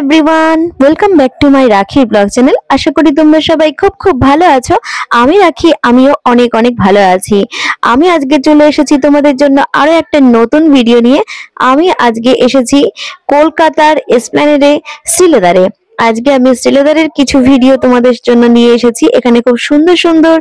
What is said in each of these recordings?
Everyone, welcome back to my রাখি blog channel. আশা করি তোমরা সবাই খুব ভালো আছো। আমি রাখি, আমিও অনেক ভালো আছি। আমি আজকে চলে এসেছি তোমাদের জন্য আরো একটা নতুন ভিডিও নিয়ে। আমি আজকে এসেছি কলকাতার এসপ্ল্যানেডে শ্রীলেদারে। আজকে আমি শ্রীলেদারের কিছু ভিডিও তোমাদের জন্য নিয়ে এসেছি। এখানে খুব সুন্দর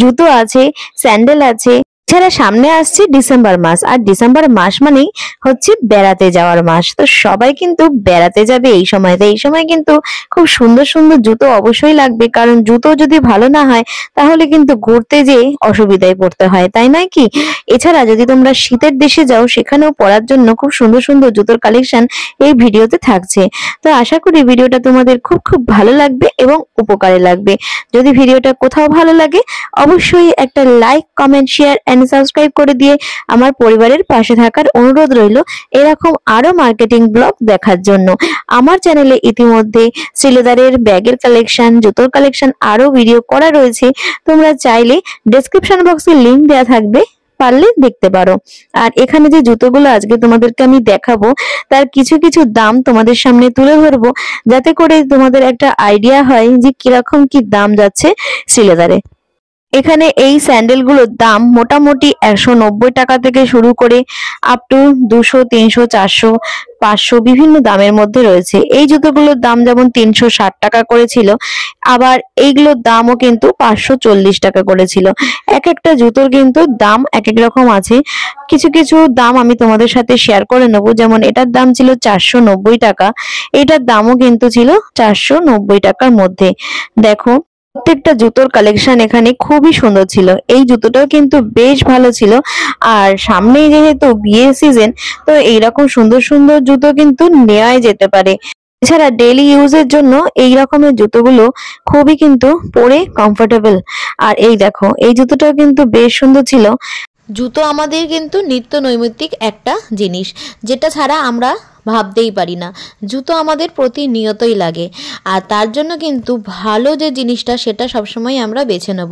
জুতো আছে, স্যান্ডেল আছে। এছাড়া সামনে আসছে ডিসেম্বর মাস, আর ডিসেম্বর মাস মানেই হচ্ছে বেড়াতে যাওয়ার মাস। তো সবাই কিন্তু বেড়াতে যাবে এই সময়। তো এই সময় কিন্তু খুব সুন্দর জুতো অবশ্যই লাগবে, কারণ জুতো যদি ভালো না হয় তাহলে কিন্তু ঘুরতে যেয়ে অসুবিধায় পড়তে হয়, তাই নয় কি? এছাড়া যদি তোমরা শীতের দেশে যাও, সেখানেও পরার জন্য খুব সুন্দর জুতোর কালেকশন এই ভিডিওতে থাকছে। তো আশা করি ভিডিওটা তোমাদের খুব ভালো লাগবে এবং উপকারে লাগবে। যদি ভিডিওটা কোথাও ভালো লাগে অবশ্যই একটা like, comment, share and subscribe করে দিয়ে আমার পরিবারের পাশে থাকার অনুরোধ রইল। এরকম আরো মার্কেটিং ব্লগ দেখার জন্য আমার চ্যানেলে ইতিমধ্যে শ্রীলেদারের ব্যাগের কালেকশন, জুতোর কালেকশন আরো ভিডিও করা রয়েছে। তোমরা চাইলে ডেসক্রিপশন বক্সে লিংক দেওয়া থাকবে, পারলে দেখতে পারো। আর এখানে যে জুতোগুলো আজকে তোমাদেরকে আমি দেখাবো তার কিছু দাম তোমাদের সামনে তুলে ধরবো, যাতে করে তোমাদের একটা আইডিয়া হয় যে কিরকম কি দাম যাচ্ছে শ্রীলেদারে। এখানে এই স্যান্ডেল গুলোর দাম মোটামুটি 190 টাকা থেকে শুরু করে আপ টু 200, 300, 400, 500 বিভিন্ন দামের মধ্যে রয়েছে। এই জুতোগুলোর দাম যেমন 360 টাকা করেছিল, আবার এইগুলোর দামও কিন্তু 540 টাকা করেছিল। এক একটা জুতোর কিন্তু দাম এক রকম আছে। কিছু দাম আমি তোমাদের সাথে শেয়ার করে নেবো। যেমন এটার দাম ছিল 490 টাকা, এটার দামও কিন্তু ছিল 490 টাকার মধ্যে। দেখো, প্রত্যেকটা জুতোর কালেকশন এখানে খুবই সুন্দর ছিল। এই জুতোটাও কিন্তু বেশ ভালো ছিল। আর সামনেই যেহেতু বিয়ের সিজন, তো এইরকম সুন্দর জুতো কিন্তু নেওয়াই যেতে পারে। এছাড়া ডেইলি ইউজের জন্য এই রকমের জুতোগুলো খুবই কিন্তু পরে কমফোর্টেবল। আর এই দেখো, এই জুতোটাও কিন্তু বেশ সুন্দর ছিল। জুতো আমাদের কিন্তু নিত্য নৈমিত্তিক একটা জিনিস, যেটা ছাড়া আমরা ভাবতেই পারি না। জুতো আমাদের প্রতিনিয়তই লাগে, আর তার জন্য কিন্তু ভালো যে জিনিসটা সেটা সবসময় আমরা বেছে নেব।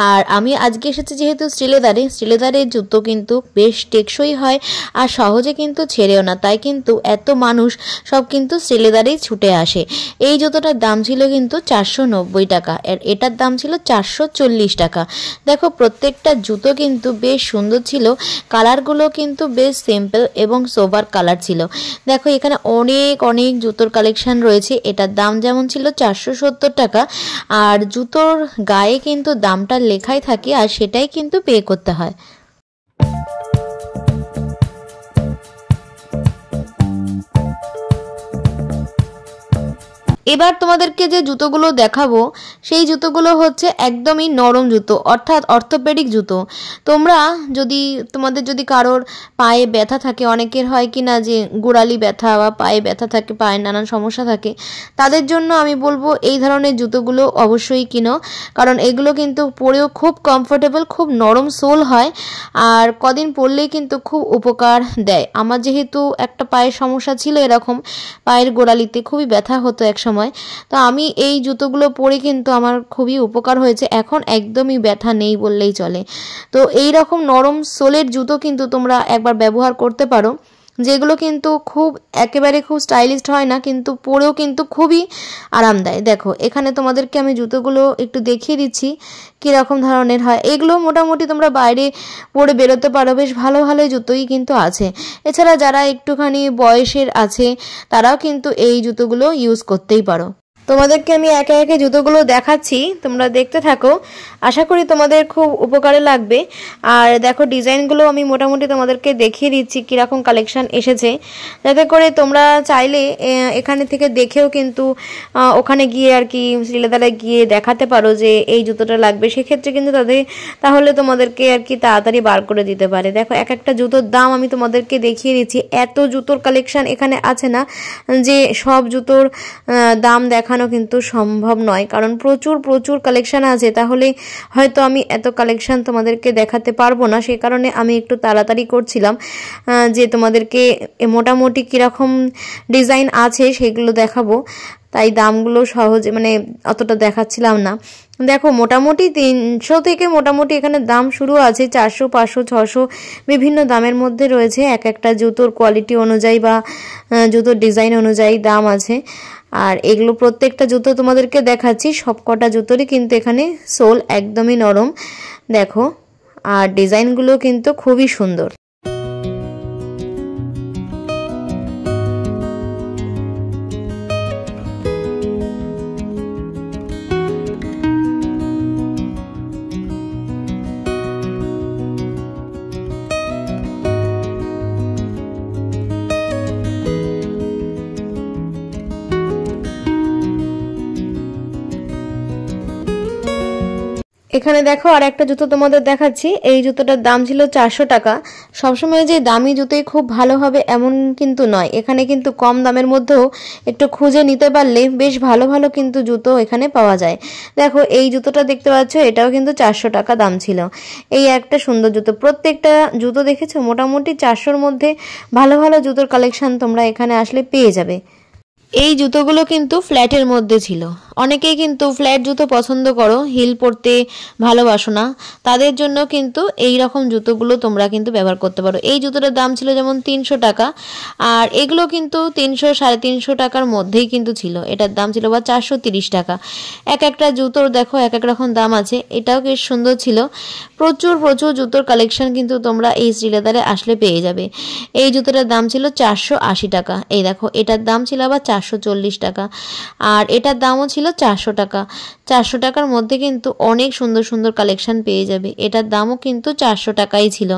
আর আমি আজকে এসেছি যেহেতু শ্রীলেদারের জুতো কিন্তু বেশ টেকসই হয় আর সহজে কিন্তু ছেড়েও না, তাই কিন্তু এত মানুষ সব কিন্তু শ্রীলেদারেই ছুটে আসে। এই জুতোটার দাম ছিল কিন্তু 490 টাকা, আর এটার দাম ছিল 440 টাকা। দেখো, প্রত্যেকটা জুতো কিন্তু বেশ সুন্দর ছিল। কালারগুলো কিন্তু বেশ সিম্পল এবং সোবার কালার ছিল। দেখো, এখানে অনেক জুতোর কালেকশন রয়েছে। এটার দাম যেমন ছিল 470 টাকা, আর জুতোর গায়ে কিন্তু দামটা লেখাই থাকে, আর সেটাই কিন্তু পে করতে হয়। এবার তোমাদেরকে যে জুতোগুলো দেখাবো সেই জুতোগুলো হচ্ছে একদমই নরম জুতো, অর্থাৎ অর্থোপেডিক জুতো। তোমাদের যদি কারোর পায়ে ব্যথা থাকে, অনেকের হয় কি না যে গোড়ালি ব্যথা বা পায়ে ব্যথা থাকে, পায়ে নানান সমস্যা থাকে, তাদের জন্য আমি বলবো এই ধরনের জুতোগুলো অবশ্যই কিনো, কারণ এগুলো কিন্তু পরেও খুব কমফোর্টেবল, খুব নরম সোল হয়, আর কদিন পরলেই কিন্তু খুব উপকার দেয়। আমার যেহেতু একটা পায়ের সমস্যা ছিল, এরকম পায়ের গোড়ালিতে খুবই ব্যথা হতো এক সময়, তো আমি এই জুতোগুলো পরে কিন্তু আমার খুবই উপকার হয়েছে। এখন একদমই ব্যথা নেই বললেই চলে। তো এই রকম নরম সোলের জুতো কিন্তু তোমরা একবার ব্যবহার করতে পারো, যেগুলো কিন্তু একেবারে খুব স্টাইলিশ হয় না, কিন্তু পরেও কিন্তু খুবই আরামদায়ক। দেখো, এখানে তোমাদেরকে আমি জুতোগুলো একটু দেখিয়ে দিচ্ছি কীরকম ধরনের হয়। এগুলো মোটামুটি তোমরা বাইরে পরে বেরোতে পারো, বেশ ভালো জুতোই কিন্তু আছে। এছাড়া যারা একটুখানি বয়সের আছে তারাও কিন্তু এই জুতোগুলো ইউজ করতেই পারো। তোমাদেরকে আমি একে জুতোগুলো দেখাচ্ছি, তোমরা দেখতে থাকো। আশা করি তোমাদের খুব উপকারে লাগবে। আর দেখো, ডিজাইনগুলো আমি মোটামুটি তোমাদেরকে দেখিয়ে দিচ্ছি কীরকম কালেকশন এসেছে, যাতে করে তোমরা চাইলে এখানে থেকে দেখেও কিন্তু ওখানে গিয়ে আর কি শ্রীলেদারে গিয়ে দেখাতে পারো যে এই জুতোটা লাগবে। সেক্ষেত্রে কিন্তু তাহলে তোমাদেরকে আর কি তাড়াতাড়ি বার করে দিতে পারে। দেখো, এক একটা জুতোর দাম আমি তোমাদেরকে দেখিয়ে দিচ্ছি। এত জুতোর কালেকশন এখানে আছে না যে সব জুতোর দাম দেখানো কিন্তু সম্ভব নয়, কারণ প্রচুর কালেকশন আছে। তাহলে হয়তো আমি এত কালেকশন তোমাদেরকে দেখাতে পারবো না, সেই কারণে আমি একটু তাড়াতাড়ি করছিলাম যে তোমাদেরকে মোটামুটি কিরকম ডিজাইন আছে সেগুলো দেখাবো, তাই দামগুলো সহজে অতটা দেখাচ্ছিলাম না। দেখো, মোটামুটি 300 থেকে মোটামুটি এখানে দাম শুরু আছে, 400, 500, 600 বিভিন্ন দামের মধ্যে রয়েছে। এক একটা জুতোর কোয়ালিটি অনুযায়ী বা জুতোর ডিজাইন অনুযায়ী দাম আছে। আর এগুলো প্রত্যেকটা জুতো তোমাদেরকে দেখাচ্ছি, সবকটা জুতোরই কিন্তু এখানে সোল একদমই নরম দেখো, আর ডিজাইনগুলো কিন্তু খুবই সুন্দর। এখানে দেখো আর একটা জুতো তোমাদের দেখাচ্ছি। এই জুতোটার দাম ছিল 400 টাকা। সবসময় যে দামি জুতোই খুব ভালো হবে এমন কিন্তু নয়, এখানে কিন্তু কম দামের মধ্যেও একটু খুঁজে নিতে পারলে বেশ ভালো ভালো কিন্তু জুতো এখানে পাওয়া যায়। দেখো এই জুতোটা দেখতে পাচ্ছ, এটাও কিন্তু 400 টাকা দাম ছিল। এই একটা সুন্দর জুতো, প্রত্যেকটা জুতো দেখেছো মোটামুটি 400-র মধ্যে ভালো ভালো জুতোর কালেকশন তোমরা এখানে আসলে পেয়ে যাবে। এই জুতোগুলো কিন্তু ফ্ল্যাটের মধ্যে ছিল। অনেকেই কিন্তু ফ্ল্যাট জুতো পছন্দ করো, হিল পরতে ভালোবাসো না, তাদের জন্য কিন্তু এই রকম জুতোগুলো তোমরা কিন্তু ব্যবহার করতে পারো। এই জুতোটার দাম ছিল যেমন 300 টাকা, আর এগুলো কিন্তু 300-350 টাকার মধ্যেই কিন্তু ছিল। এটার দাম ছিল বা 430 টাকা। এক একটা জুতোর দেখো এক এক রকম দাম আছে। এটাও বেশ সুন্দর ছিল। প্রচুর প্রচুর জুতোর কালেকশন কিন্তু তোমরা এই শ্রীলেদারে আসলে পেয়ে যাবে। এই জুতোটার দাম ছিল 480 টাকা। এই দেখো এটার দাম ছিল আবার 440 টাকা, আর এটার দামও ছিল 400 টাকা। 400 টাকার মধ্যে কিন্তু অনেক সুন্দর সুন্দর কালেকশন পেয়ে যাবে। এটার দামও কিন্তু 400 টাকাই ছিল।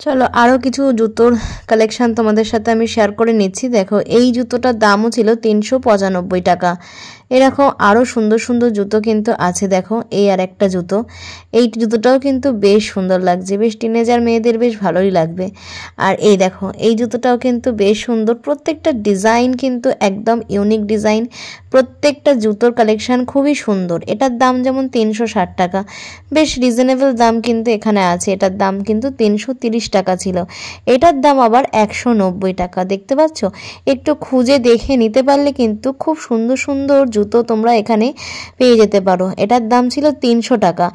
চলো আরও কিছু জুতোর কালেকশন তোমাদের সাথে আমি শেয়ার করে নিচ্ছি। দেখো এই জুতোটার দামও ছিল 395 টাকা। এরকম আরও সুন্দর সুন্দর জুতো কিন্তু আছে। দেখো এই আর একটা জুতো, এই জুতোটাও কিন্তু বেশ সুন্দর লাগছে, বেশ টিনেজার মেয়েদের বেশ ভালোই লাগবে। আর এই দেখো এই জুতোটাও কিন্তু বেশ সুন্দর, প্রত্যেকটা ডিজাইন কিন্তু একদম ইউনিক ডিজাইন, প্রত্যেকটা জুতোর কালেকশন খুবই সুন্দর। এটার দাম যেমন 360 টাকা, বেশ রিজনেবল দাম কিন্তু এখানে আছে। এটার দাম কিন্তু 330 টাকা ছিল, এটার দাম আবার 190 টাকা। দেখতে পাচ্ছ, একটু খুঁজে দেখে নিতে পারলে কিন্তু খুব সুন্দর সুন্দর জুতো তোমরা এখানে পেয়ে যেতে পারো। এটার দাম ছিল 300 টাকা।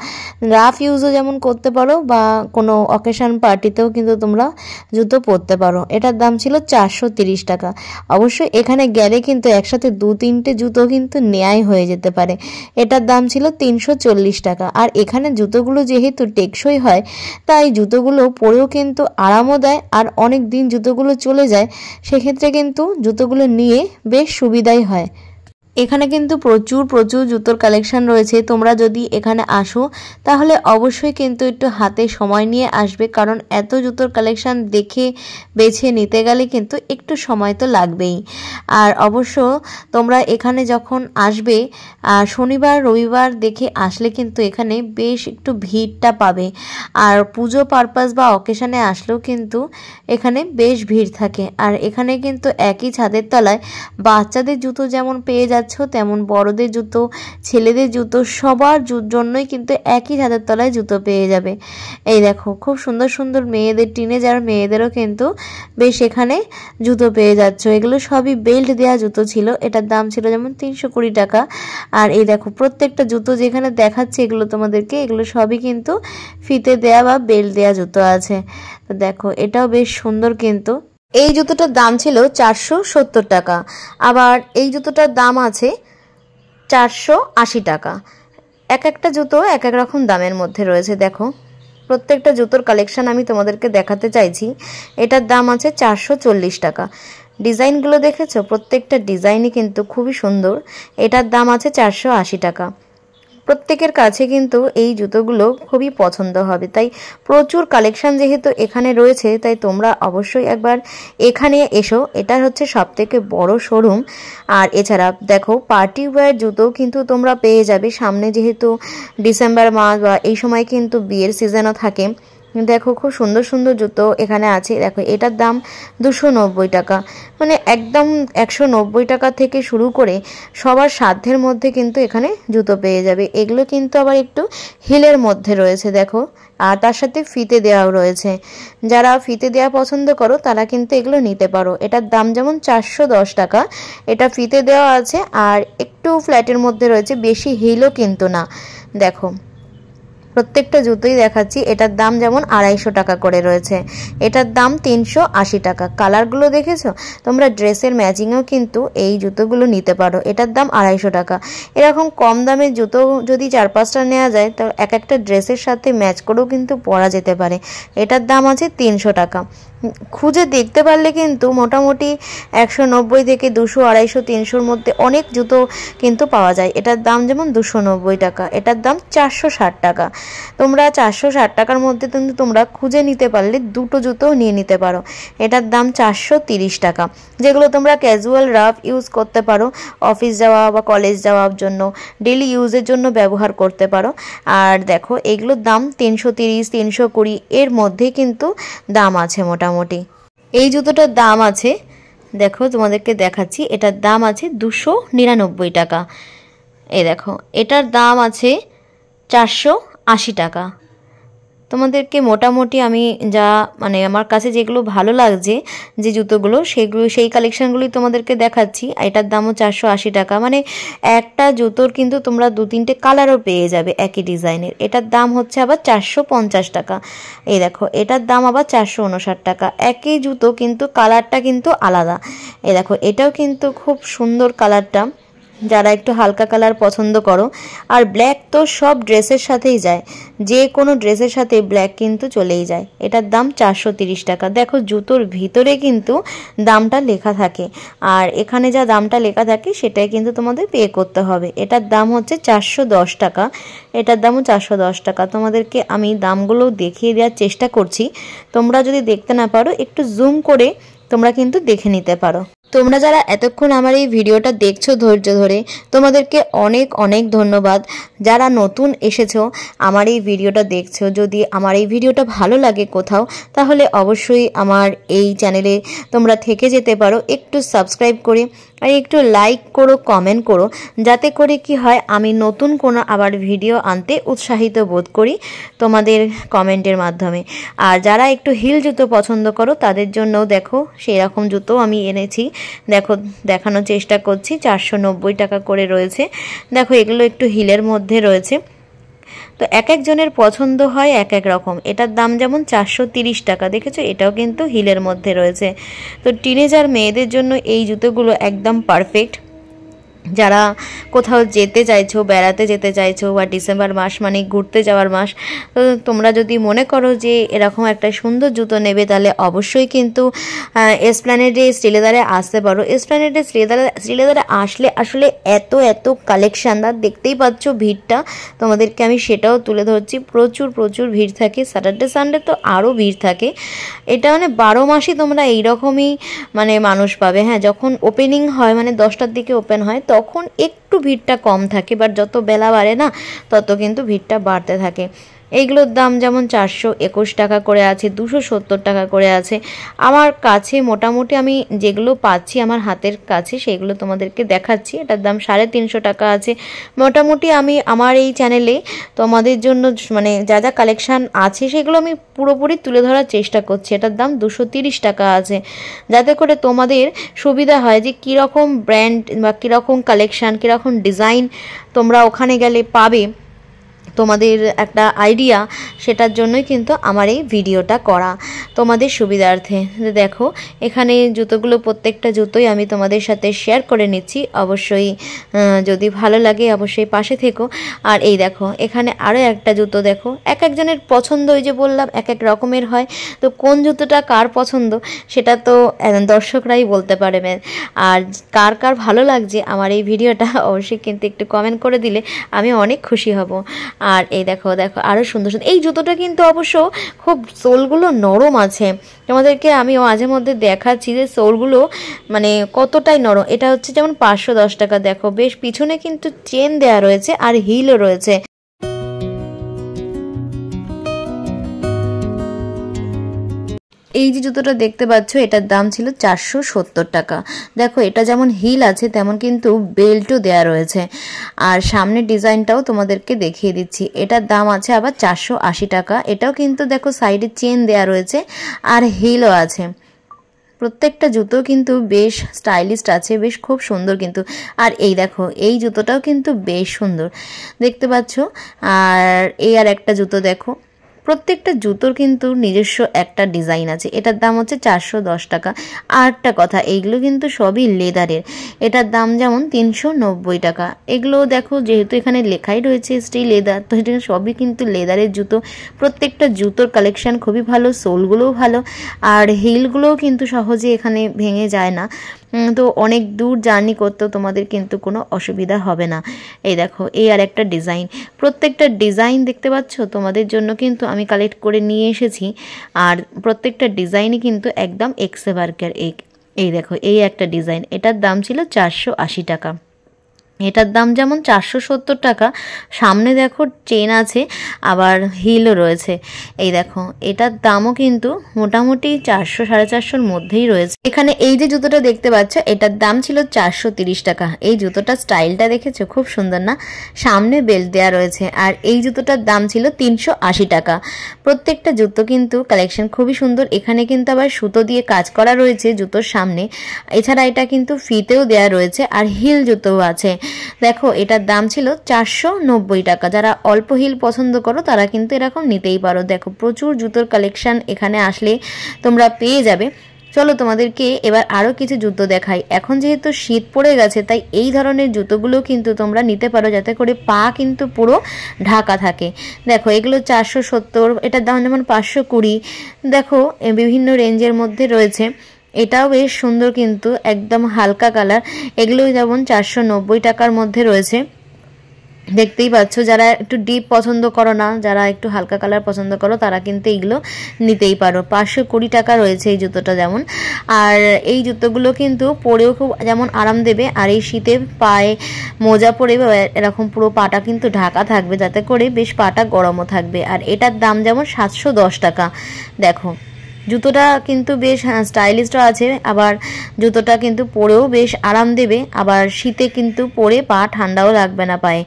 রাফ ইউজও যেমন করতে পারো বা কোনো অকেশন পার্টিতেও কিন্তু তোমরা জুতো পরতে পারো। এটার দাম ছিল 430 টাকা। অবশ্যই এখানে গেলে কিন্তু একসাথে 2-3টে জুতো কিন্তু নেয়াই হয়ে যেতে পারে। এটার দাম ছিল 340 টাকা। আর এখানে জুতোগুলো যেহেতু টেকসই হয়, তাই জুতোগুলো পরেও কিন্তু আরামও দেয়, আর অনেক দিন জুতোগুলো চলে যায়, সেক্ষেত্রে কিন্তু জুতোগুলো নিয়ে বেশ সুবিধাই হয়। এখানে কিন্তু প্রচুর প্রচুর জুতোর কালেকশন রয়েছে। তোমরা যদি এখানে আসো তাহলে অবশ্যই কিন্তু একটু হাতে সময় নিয়ে আসবে, কারণ এত জুতোর কালেকশন দেখে বেছে নিতে গেলে কিন্তু একটু সময় তো লাগবেই। আর অবশ্য তোমরা এখানে যখন আসবে শনিবার রবিবার দেখে আসলে কিন্তু এখানে বেশ একটু ভিড়টা পাবে। আর পুজো পারপাস বা অকেশনে আসলেও কিন্তু এখানে বেশ ভিড় থাকে। আর এখানে কিন্তু একই ছাদের তলায় বাচ্চাদের জুতো যেমন পেয়ে যাচ্ছে, তেমন বড়দের জুতো, ছেলেদের জুতো, সবার জন্যই কিন্তু একই ছাদের তলায় জুতো পেয়ে যাবে। এই দেখো খুব সুন্দর সুন্দর মেয়েদের, টিনেজার মেয়েদেরও কিন্তু বেশ এখানে জুতো পেয়ে যাচ্ছ। এগুলো সবই বেল্ট দেওয়া জুতো ছিল। এটার দাম ছিল যেমন 320 টাকা। আর এই দেখো প্রত্যেকটা জুতো যেখানে দেখাচ্ছে এগুলো তোমাদেরকে, এগুলো সবই কিন্তু ফিতে দেয়া বা বেল্ট দেওয়া জুতো আছে। তো দেখো এটাও বেশ সুন্দর কিন্তু। এই জুতোটার দাম ছিল 470 টাকা। আবার এই জুতোটার দাম আছে 480 টাকা। এক একটা জুতো এক এক রকম দামের মধ্যে রয়েছে। দেখো প্রত্যেকটা জুতোর কালেকশন আমি তোমাদেরকে দেখাতে চাইছি। এটার দাম আছে 440 টাকা। ডিজাইনগুলো দেখেছো, প্রত্যেকটা ডিজাইনই কিন্তু খুবই সুন্দর। এটার দাম আছে 480 টাকা। প্রত্যেকের কাছে কিন্তু এই জুতোগুলো খুবই পছন্দ হবে, তাই প্রচুর কালেকশন যেহেতু এখানে রয়েছে, তাই তোমরা অবশ্যই একবার এখানে এসো। এটা হচ্ছে সবথেকে বড় শোরুম। আর এছাড়া দেখো পার্টি ওয়্যার জুতো কিন্তু তোমরা পেয়ে যাবে। সামনে যেহেতু ডিসেম্বর মাস বা এই সময় কিন্তু বিয়ের সিজনও থাকে। দেখো খুব সুন্দর সুন্দর জুতো এখানে আছে। দেখো এটার দাম 290 টাকা, মানে একদম 190 টাকা থেকে শুরু করে সবার সাধ্যের মধ্যে কিন্তু এখানে জুতো পেয়ে যাবে। এগুলো কিন্তু আবার একটু হিলের মধ্যে রয়েছে দেখো, আর তার সাথে ফিতে দেওয়াও রয়েছে। যারা ফিতে দেওয়া পছন্দ করো তারা কিন্তু এগুলো নিতে পারো। এটার দাম যেমন 410 টাকা। এটা ফিতে দেওয়া আছে আর একটু ফ্ল্যাটের মধ্যে রয়েছে, বেশি হিলও কিন্তু না। দেখো প্রত্যেকটা জুতোই দেখাচ্ছি। এটার দাম যেমন 250 টাকা করে রয়েছে, এটার দাম 380 টাকা। কালারগুলো দেখেছো তোমরা? ড্রেসের ম্যাচিংও কিন্তু এই জুতোগুলো নিতে পারো। এটার দাম 250 টাকা। এরকম কম দামের জুতো যদি 4-5টা নেওয়া যায় তো এক একটা ড্রেসের সাথে ম্যাচ করেও কিন্তু পরা যেতে পারে। এটার দাম আছে 300 টাকা। খুঁজে দেখতে পারলে কিন্তু মোটামুটি 190 থেকে 200, 250, 300-র মধ্যে অনেক জুতো কিন্তু পাওয়া যায়। এটার দাম যেমন 290 টাকা, এটার দাম 460 টাকা। তোমরা 460 টাকার মধ্যে কিন্তু তোমরা খুঁজে নিতে পারলে দুটো জুতো নিয়ে নিতে পারো। এটার দাম 430 টাকা, যেগুলো তোমরা ক্যাজুয়াল রাফ ইউজ করতে পারো, অফিস যাওয়া বা কলেজ যাওয়ার জন্য, ডেলি ইউজের জন্য ব্যবহার করতে পারো। আর দেখো এগুলোর দাম 330, 320 এর মধ্যেই কিন্তু দাম আছে মোটামুটি। এই জুতোটার দাম আছে, দেখো তোমাদেরকে দেখাচ্ছি, এটার দাম আছে 299 টাকা। এই দেখো এটার দাম আছে 480 টাকা। তোমাদেরকে মোটামুটি আমি যা মানে আমার কাছে যেগুলো ভালো লাগছে যে জুতোগুলো সেই কালেকশানগুলোই তোমাদেরকে দেখাচ্ছি। এটার দামও 480 টাকা। মানে একটা জুতোর কিন্তু তোমরা 2-3টে কালারও পেয়ে যাবে একই ডিজাইনের। এটার দাম হচ্ছে আবার 450 টাকা। এই দেখো এটার দাম আবার 459 টাকা। একই জুতো কিন্তু কালারটা কিন্তু আলাদা। এই দেখো এটাও কিন্তু খুব সুন্দর কালারটা, যারা একটু হালকা কালার পছন্দ করো। আর ব্ল্যাক তো সব ড্রেসের সাথেই যায়, যে কোনো ড্রেসের সাথে ব্ল্যাক কিন্তু চলেই যায়। এটার দাম 430 টাকা। দেখো জুতোর ভিতরে কিন্তু দামটা লেখা থাকে, আর এখানে যা দামটা লেখা থাকে সেটাই কিন্তু তোমাদের পে করতে হবে। এটার দাম হচ্ছে 410 টাকা, এটার দামও 410 টাকা। তোমাদেরকে আমি দামগুলো দেখিয়ে দেওয়ার চেষ্টা করছি, তোমরা যদি দেখতে না পারো একটু জুম করে তোমরা কিন্তু দেখে নিতে পারো। তোমরা যারা এতক্ষণ আমার এই ভিডিওটা দেখছো ধৈর্য ধরে, তোমাদেরকে অনেক অনেক ধন্যবাদ। যারা নতুন এসেছো আমার এই ভিডিওটা দেখছো, যদি আমার এই ভিডিওটা ভালো লাগে কোথাও, তাহলে অবশ্যই আমার এই চ্যানেলে তোমরা থেকে যেতে পারো একটু সাবস্ক্রাইব করে, আর একটু লাইক করো, কমেন্ট করো, যাতে করে কি হয় আমি নতুন কোনো আবার ভিডিও আনতে উৎসাহিত বোধ করি তোমাদের কমেন্টের মাধ্যমে। আর যারা একটু হিল জুতো পছন্দ করো তাদের জন্যও দেখো সেই রকম জুতো আমি এনেছি। দেখো দেখানোর চেষ্টা করছি, 490 টাকা করে রয়েছে। দেখো এগুলো একটু হিলের মধ্যে রয়েছে, তো এক একজনের পছন্দ হয় এক এক রকম। এটার দাম যেমন 430 টাকা, দেখেছো এটাও কিন্তু হিলের মধ্যে রয়েছে। তো টিনেজার মেয়েদের জন্য এই জুতোগুলো একদম পারফেক্ট। যারা কোথাও যেতে চাইছো, বেড়াতে যেতে চাইছো, বা ডিসেম্বর মাস মানে ঘুরতে যাওয়ার মাস, তো তোমরা যদি মনে করো যে এরকম একটা সুন্দর জুতো নেবে, তাহলে অবশ্যই কিন্তু এসপ্ল্যানেডে শ্রীলেদারে আসতে পারো। এসপ্ল্যানেডে শ্রীলেদারে আসলে আসলে এত এত কালেকশান, দেখতেই পাচ্ছ ভিড়টা, তোমাদেরকে আমি সেটাও তুলে ধরছি। প্রচুর প্রচুর ভিড় থাকে, স্যাটারডে সানডে তো আরও ভিড় থাকে। এটা মানে 12 মাসই তোমরা এইরকমই মানে মানুষ পাবে। হ্যাঁ, যখন ওপেনিং হয় মানে 10টার দিকে ওপেন হয় তখন একটু ভিড়টা কম থাকে, বাট যত বেলা বাড়ে না তত কিন্তু ভিড়টা বাড়তে থাকে। এইগুলোর দাম যেমন 421 টাকা করে আছে, 270 টাকা করে আছে। আমার কাছে মোটামুটি আমি যেগুলো পাচ্ছি আমার হাতের কাছে সেগুলো তোমাদেরকে দেখাচ্ছি। এটার দাম 350 টাকা আছে। মোটামুটি আমি আমার এই চ্যানেলে তোমাদের জন্য মানে যা যা কালেকশান আছে সেগুলো আমি পুরোপুরি তুলে ধরার চেষ্টা করছি। এটার দাম 230 টাকা আছে, যাতে করে তোমাদের সুবিধা হয় যে কীরকম ব্র্যান্ড বা কীরকম কালেকশান, কীরকম ডিজাইন তোমরা ওখানে গেলে পাবে, তোমাদের একটা আইডিয়া, সেটার জন্যই কিন্তু আমার এই ভিডিওটা করা তোমাদের সুবিধার্থে। দেখো এখানে জুতোগুলো প্রত্যেকটা জুতোই আমি তোমাদের সাথে শেয়ার করে নিচ্ছি। অবশ্যই যদি ভালো লাগে অবশ্যই পাশে থেকো। আর এই দেখো এখানে আরও একটা জুতো, দেখো এক একজনের পছন্দ, ওই যে বললাম এক এক রকমের হয়, তো কোন জুতোটা কার পছন্দ সেটা তো দর্শকরাই বলতে পারবে। আর কার কার ভালো লাগছে আমার এই ভিডিওটা অবশ্যই কিন্তু একটু কমেন্ট করে দিলে আমি অনেক খুশি হব। আর এই দেখো দেখো আরও সুন্দর সুন্দর এই জুতোটা কিন্তু অবশ্য খুব সোলগুলো নরম আছে। তোমাদেরকে আমি মাঝে মধ্যে দেখাচ্ছি যে সোলগুলো মানে কতটাই নরম। এটা হচ্ছে যেমন 510 টাকা। দেখো বেশ পিছনে কিন্তু চেন দেয়া রয়েছে আর হিলও রয়েছে। এই যে জুতোটা দেখতে পাচ্ছ এটার দাম ছিল 470 টাকা। দেখো এটা যেমন হিল আছে তেমন কিন্তু বেল্টও দেয়া রয়েছে, আর সামনের ডিজাইনটাও তোমাদেরকে দেখিয়ে দিচ্ছি। এটার দাম আছে আবার 480 টাকা। এটাও কিন্তু দেখো সাইডে চেন দেয়া রয়েছে আর হিলও আছে। প্রত্যেকটা জুতো কিন্তু বেশ স্টাইলিস্ট আছে, বেশ খুব সুন্দর কিন্তু। আর এই দেখো এই জুতোটাও কিন্তু বেশ সুন্দর দেখতে পাচ্ছ। আর এই আর একটা জুতো দেখো, প্রত্যেকটা জুতোর কিন্তু নিজস্ব একটা ডিজাইন আছে। এটার দাম হচ্ছে 410 টাকা। আর একটা কথা, এইগুলো কিন্তু সবই লেদারের, এটার দাম যেমন 390 টাকা। এগুলো দেখো যেহেতু এখানে লেখাই রয়েছে স্টিল লেদার, তো এটা সবই কিন্তু লেদারের জুতো। প্রত্যেকটা জুতোর কালেকশন খুবই ভালো, সোলগুলোও ভালো, আর হিলগুলোও কিন্তু সহজে এখানে ভেঙে যায় না। তো অনেক দূর জার্নি করতেও তোমাদের কিন্তু কোনো অসুবিধা হবে না। এই দেখো এই আর একটা ডিজাইন, প্রত্যেকটা ডিজাইন দেখতে পাচ্ছ তোমাদের জন্য কিন্তু আমি কালেক্ট করে নিয়ে এসেছি। আর প্রত্যেকটা ডিজাইনই কিন্তু একদম এক্সে ওয়ার্কের। এই দেখো এই একটা ডিজাইন, এটার দাম ছিল 480 টাকা। এটার দাম যেমন 470 টাকা। সামনে দেখো চেন আছে, আবার হিলও রয়েছে। এই দেখো এটার দামও কিন্তু মোটামুটি 400 450-এর মধ্যেই রয়েছে। এখানে এই যে জুতোটা দেখতে পাচ্ছ, এটার দাম ছিল 430 টাকা। এই জুতোটার স্টাইলটা দেখেছো, খুব সুন্দর না? সামনে বেল্ট দেওয়া রয়েছে। আর এই জুতোটার দাম ছিল 380 টাকা। প্রত্যেকটা জুতো কিন্তু কালেকশন খুবই সুন্দর। এখানে কিন্তু আবার সুতো দিয়ে কাজ করা রয়েছে জুতোর সামনে, এছাড়া এটা কিন্তু ফিতেও দেওয়া রয়েছে, আর হিল জুতোও আছে। দেখো এটার দাম ছিল 490 টাকা। যারা অল্প হিল পছন্দ করো তারা কিন্তু এরকম নিতেই পারো। দেখো প্রচুর জুতোর কালেকশন এখানে আসলে তোমরা পেয়ে যাবে। চলো তোমাদেরকে এবার আরও কিছু জুতো দেখাই। এখন যেহেতু শীত পড়ে গেছে, তাই এই ধরনের জুতোগুলো কিন্তু তোমরা নিতে পারো, যাতে করে পা কিন্তু পুরো ঢাকা থাকে। দেখো এগুলো 470, এটার দাম যেমন 520। দেখো বিভিন্ন রেঞ্জের মধ্যে রয়েছে। এটাও বেশ সুন্দর কিন্তু, একদম হালকা কালার। এগুলো যেমন 490 টাকার মধ্যে রয়েছে। দেখতেই পাচ্ছ, যারা একটু ডিপ পছন্দ করো না, যারা একটু হালকা কালার পছন্দ করো, তারা কিন্তু এইগুলো নিতেই পারো। 520 টাকা রয়েছে এই জুতোটা যেমন। আর এই জুতোগুলো কিন্তু পরেও খুব যেমন আরাম দেবে, আর এই শীতে পায়ে মোজা পরে এরকম পুরো পাটা কিন্তু ঢাকা থাকবে, যাতে করে বেশ পাটা গরমও থাকবে। আর এটার দাম যেমন 710 টাকা। দেখো জুতোটা কিন্তু বেশ স্টাইলিশও আছে, আবার জুতোটা কিন্তু পরেও বেশ আরাম দেবে, আবার শীতে কিন্তু পরে পা ঠান্ডাও লাগবে না পায়ে।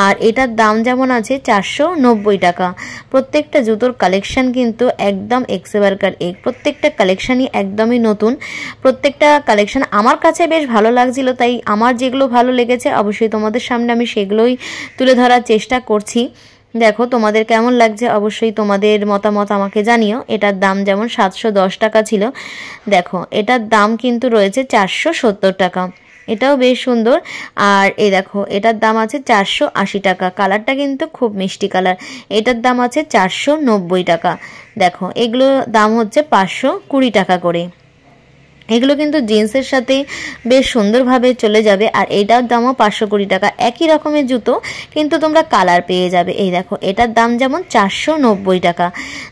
আর এটার দাম যেমন আছে 490 টাকা। প্রত্যেকটা জুতোর কালেকশন কিন্তু একদম এক্সেবারকার এক, প্রত্যেকটা কালেকশানই একদমই নতুন। প্রত্যেকটা কালেকশন আমার কাছে বেশ ভালো লাগছিল, তাই আমার যেগুলো ভালো লেগেছে অবশ্যই তোমাদের সামনে আমি সেগুলোই তুলে ধরার চেষ্টা করছি। দেখো তোমাদের কেমন লাগছে অবশ্যই তোমাদের মতামত আমাকে জানিও। এটার দাম যেমন 710 টাকা ছিল, দেখো এটার দাম কিন্তু রয়েছে 470 টাকা। এটাও বেশ সুন্দর। আর এই দেখো এটার দাম আছে 480 টাকা। কালারটা কিন্তু খুব মিষ্টি কালার। এটার দাম আছে 490 টাকা। দেখো এগুলো দাম হচ্ছে 520 টাকা করে। এগুলো কিন্তু জিন্সের সাথে বেশ সুন্দরভাবে চলে যাবে। আর এইটার দামও 520 টাকা। একই রকমের জুতো কিন্তু তোমরা কালার পেয়ে যাবে। এই দেখো এটার দাম যেমন 490 টাকা।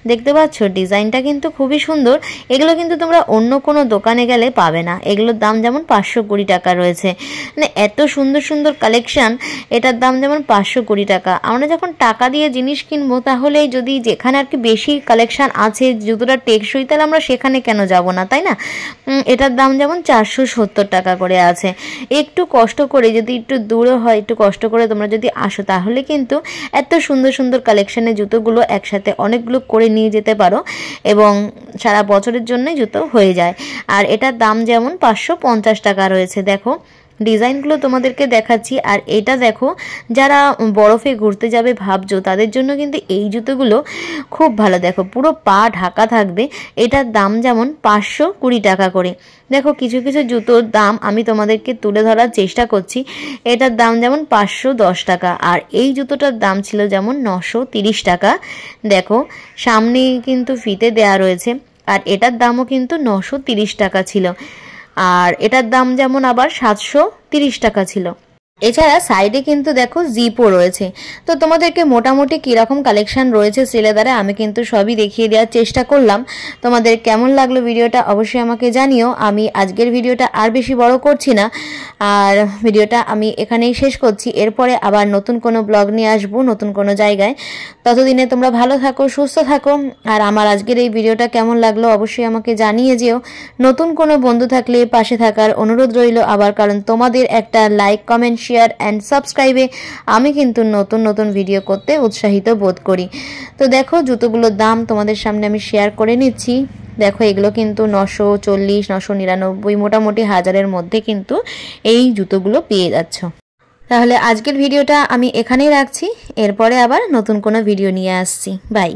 দেখতে পাচ্ছ ডিজাইনটা কিন্তু খুবই সুন্দর। এগুলো কিন্তু তোমরা অন্য কোনো দোকানে গেলে পাবে না। এগুলোর দাম যেমন 520 টাকা রয়েছে। মানে এত সুন্দর সুন্দর কালেকশান। এটার দাম যেমন 520 টাকা। আমরা যখন টাকা দিয়ে জিনিস কিনবো, তাহলে যদি যেখানে আর কি বেশি কালেকশান আছে, জুতোটা টেকসই, তাহলে আমরা সেখানে কেন যাব না, তাই না? এটার দাম যেমন 470 টাকা করে আছে। একটু কষ্ট করে, যদি একটু দূরে হয়, একটু কষ্ট করে তোমরা যদি আসো, তাহলে কিন্তু এত সুন্দর সুন্দর কালেকশনের জুতোগুলো একসাথে অনেকগুলো করে নিয়ে যেতে পারো, এবং সারা বছরের জন্যই জুতো হয়ে যায়। আর এটার দাম যেমন 550 টাকা রয়েছে। দেখো ডিজাইনগুলো তোমাদেরকে দেখাচ্ছি। আর এটা দেখো, যারা বরফে ঘুরতে যাবে ভাবছো, তাদের জন্য কিন্তু এই জুতোগুলো খুব ভালো। দেখো পুরো পা ঢাকা থাকবে। এটার দাম যেমন 520 টাকা করে। দেখো কিছু কিছু জুতোর দাম আমি তোমাদেরকে তুলে ধরার চেষ্টা করছি। এটার দাম যেমন 510 টাকা। আর এই জুতোটার দাম ছিল যেমন 930 টাকা। দেখো সামনে কিন্তু ফিতে দেয়া রয়েছে। আর এটার দামও কিন্তু 930 টাকা ছিল। আর এটার দাম যেমন আবার 730 টাকা ছিল। এছাড়া সাইডে কিন্তু দেখো জিপও রয়েছে। তো তোমাদেরকে মোটামুটি কীরকম কালেকশন রয়েছে সেলেদারে আমি কিন্তু সবই দেখিয়ে দেওয়ার চেষ্টা করলাম। তোমাদের কেমন লাগলো ভিডিওটা অবশ্যই আমাকে জানিও। আমি আজকের ভিডিওটা আর বেশি বড় করছি না, আর ভিডিওটা আমি এখানেই শেষ করছি। এরপরে আবার নতুন কোনো ব্লগ নিয়ে আসবো নতুন কোনো জায়গায়। ততদিনে তোমরা ভালো থাকো, সুস্থ থাকো। আর আমার আজকের এই ভিডিওটা কেমন লাগলো অবশ্যই আমাকে জানিয়ে যেও। নতুন কোনো বন্ধু থাকলে পাশে থাকার অনুরোধ রইল আবার, কারণ তোমাদের একটা লাইক, কমেন্ট, শেয়ার অ্যান্ড সাবস্ক্রাইবে আমি কিন্তু নতুন নতুন ভিডিও করতে উৎসাহিত বোধ করি। তো দেখো জুতোগুলোর দাম তোমাদের সামনে আমি শেয়ার করে নিচ্ছি। দেখো এগুলো কিন্তু 940, 999, মোটামুটি 1000-এর মধ্যে কিন্তু এই জুতোগুলো পেয়ে যাচ্ছ। তাহলে আজকের ভিডিওটা আমি এখানেই রাখছি, এরপরে আবার নতুন কোনো ভিডিও নিয়ে আসছি। বাই।